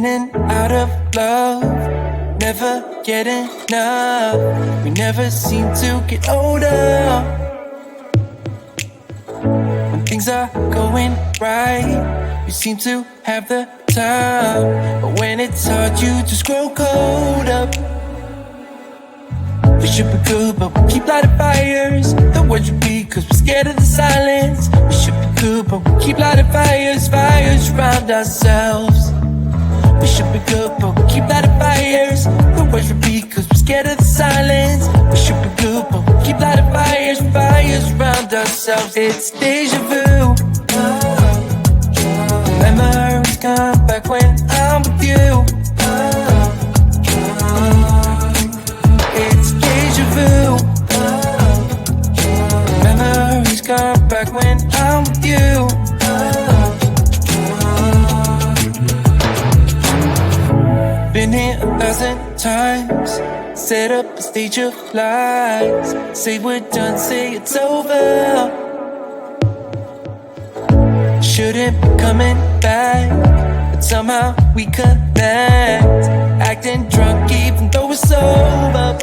in and out of love, never get enough. We never seem to get older. When things are going right, you seem to have the time, but when it's hard, you just grow cold up. We should be good, but we keep lighting fires. The words repeat, cause we're scared of the silence. We should be good, but we keep lighting fires, fires around ourselves. We should be good, but we keep lighting fires. The words repeat, cause we're scared of the silence. We should be good, but we keep lighting fires, fires around ourselves. It's deja vu. Memories come back when I'm with you. It's deja vu. Memories come back when I'm with you. Been here 1,000 times, set up a stage of lies. Say we're done, say it's over. Shouldn't be coming back, but somehow we connect. Acting drunk even though we're sober.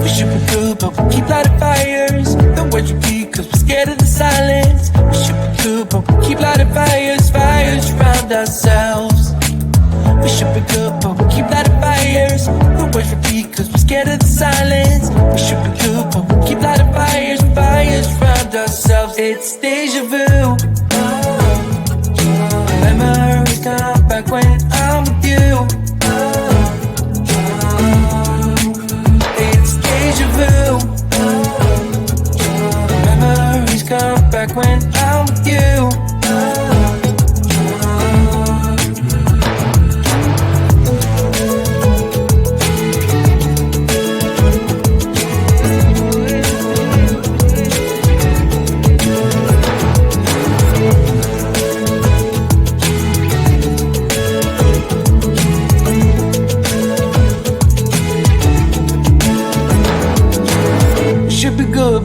We should be good, but we keep lighting fires. The words repeat, cause we're scared of the silence. We should be good, but we keep lighting fires, fires around ourselves. We should be good, but we keep lighting fires. The words repeat, cause we're scared of the silence. We should be good, but we keep lighting fires, fires around ourselves. It's deja vu. Memories come back when I'm with you. It's deja vu. Memories come back when I'm with you.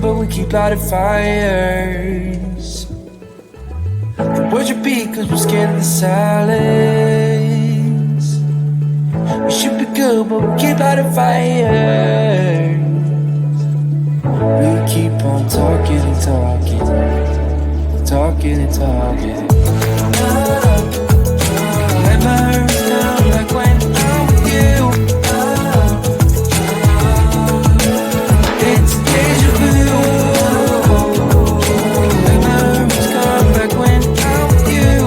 But we keep lighting fires. The words repeat cause we're scared of the silence. We should be good, but we keep lighting fires. We keep on talking and talking, talking and talking. Memories come back when I'm with you. It's deja vu. Memories come back when I'm with you.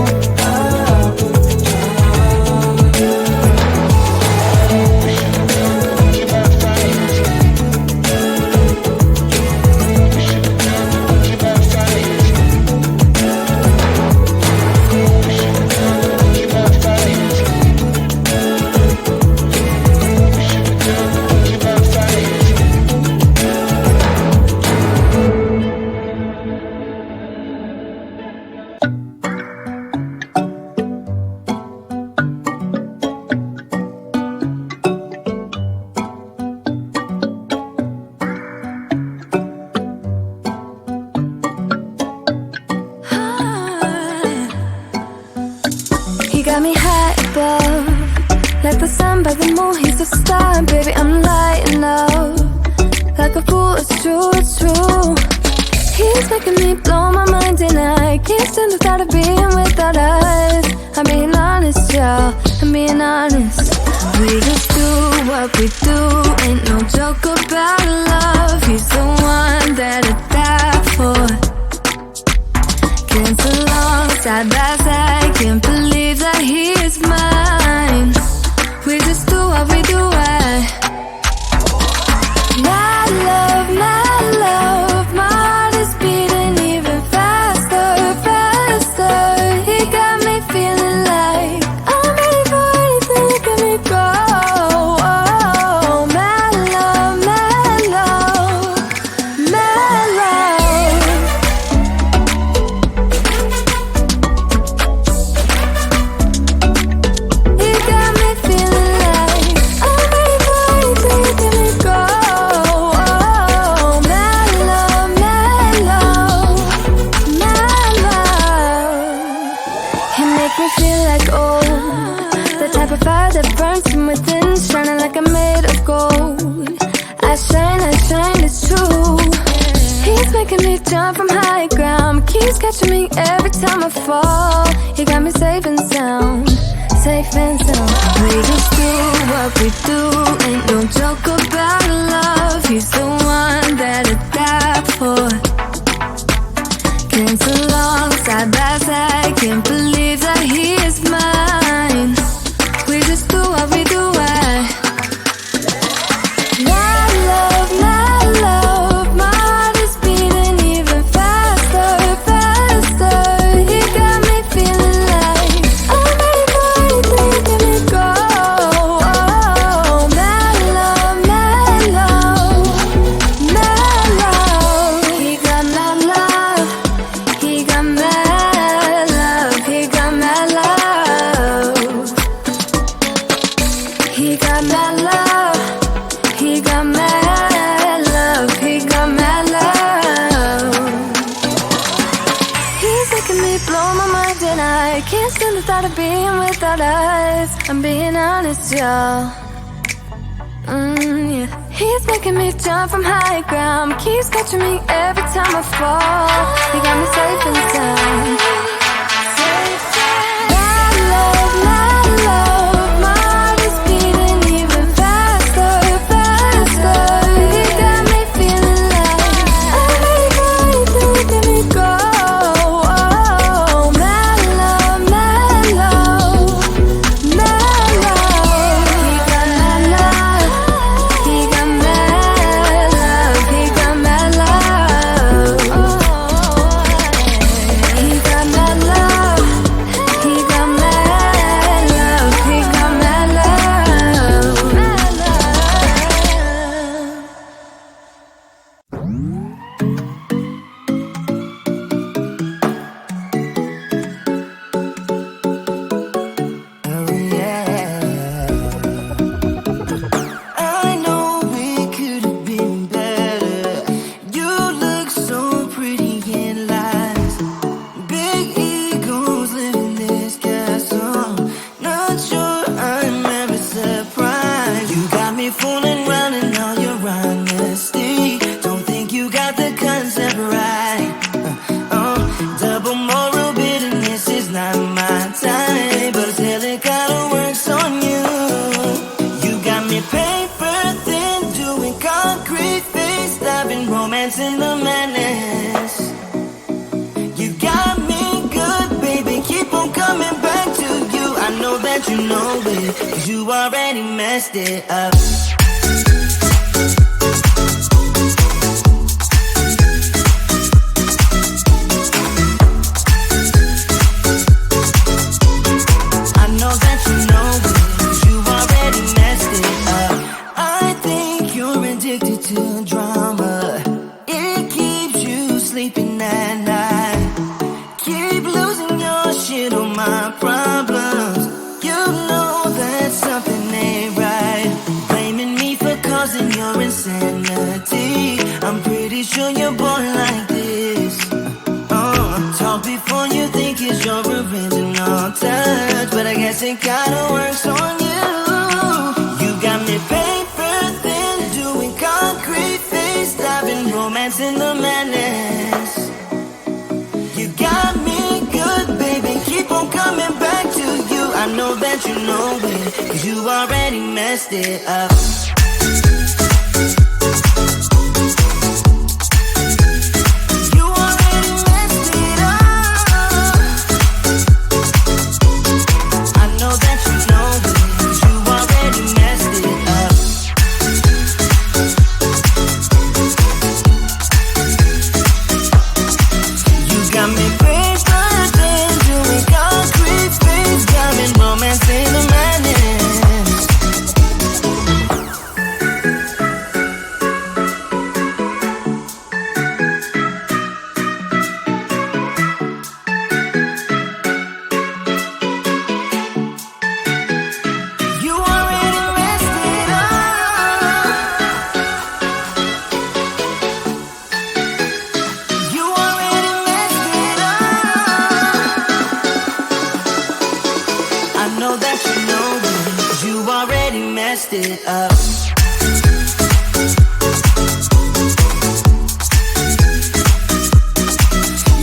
Like the sun by the moon, he's a star. Baby, I'm lighting up. Like a fool, it's true, it's true. He's making me blow my mind and I can't stand the thought of being without us. I'm being honest, y'all, I'm being honest. We just do what we do, ain't no joke about love. He's the one that I die for. Can't along side by side, can't believe that he is mine. We just do what we do, my love, my heart is beating even faster, faster. He got me feeling like I'm ready for anything to get me go. Oh, my love, my love, my love. make me feel like old. The type of fire that burns from within, shining like I'm made of gold. I shine, it's true. He's making me jump from high ground, keeps catching me every time I fall. He got me safe and sound, safe and sound. We just do what we do, ain't no joke about love. He's the one that I die for. Came so long, side by side, can't believe that he is mine. We just do what we do, my love, my heart is beating even faster, faster. He got me feeling like I'm ready for anything, let me go. Oh, my love, my love, my love. He got my love, he got my love, he got my love. He got my love, he got my love, he got my love. He's making me blow my mind and I can't stand the thought of being without us. I'm being honest, y'all. Yeah. He's making me jump from high ground, keeps catching me every time I fall. He got me safe and sound. My love, my heart is beating even faster, faster. He got me feeling like I'm ready for anything, let me go. Oh, my love, my love, my love. He got my love, he got my love, he got my love. He got my love, he got my love, he got my love, my love. Oh yeah, I know we could have been better. You look so pretty in lies. Big egos live in this castle. Not sure I'm ever surprised. You got me fooling round in all your honesty. Don't think you got the concept right. Double moral bitterness is not my type, but it's hell it kinda works on you. You got me paper thin, doing concrete face, stabbing romance in the madness. You got me good, baby, keep on coming back to you. I know that you know it, 'cause you already messed it up. I know that you know it, 'cause you already messed it up. I think you're addicted to drama. It keeps you sleeping at night. Keep losing your shit on my problems. You know that something ain't right. Blaming me for causing your insanity. I'm pretty sure you're born like this. Talk before you think it's your original touch, but I guess it kinda works on you. You got me paper thin, doing concrete face, stabbing romance in the madness. You got me good, baby, keep on coming back to you. I know that you know it, 'cause you already messed it up. You already messed it up. I know that you know it, 'cause you already messed it up. You got me paper thin, doing concrete face, got me romance in the madness. know that you know it, 'cause you already messed it up.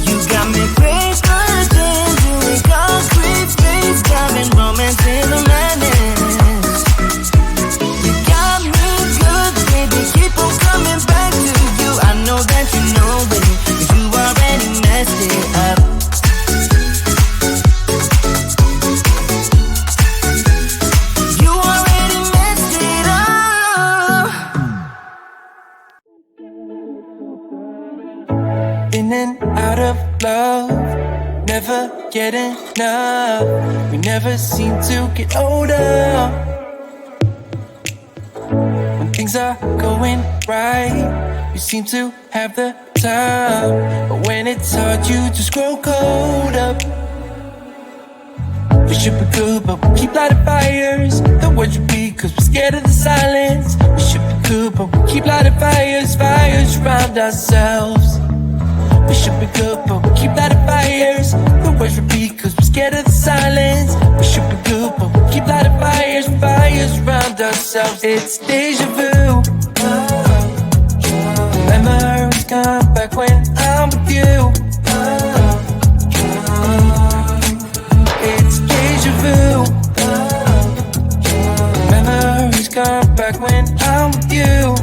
You got me praised, doing concrete space, driving romance in the madness. You got me good, baby, keep on coming back to you. I know that you know it, 'cause you already messed it up. You already messed it up. In and out of love, never get enough. We never seem to get older. When things are going right, you seem to have the time, but when it's hard, you just grow cold up. We should be good, but we keep lighting fires. The words repeat, 'cause we're scared of the silence. We should be good, but we keep lighting fires, fires around ourselves. We should be good, but we keep lighting fires. The words repeat, 'cause we're scared of the silence. We should be good, but we keep lighting fires, fires around ourselves. It's deja vu. Memories come back when I'm with you. It's deja vu. Memories come back when I'm with you.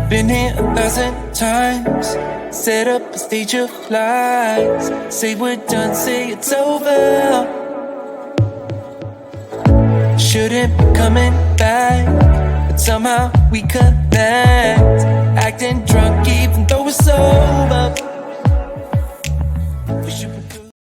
Been here 1,000 times, set up a stage of lies. Say we're done, say it's over. Shouldn't be coming back, but somehow we connect. Acting drunk even though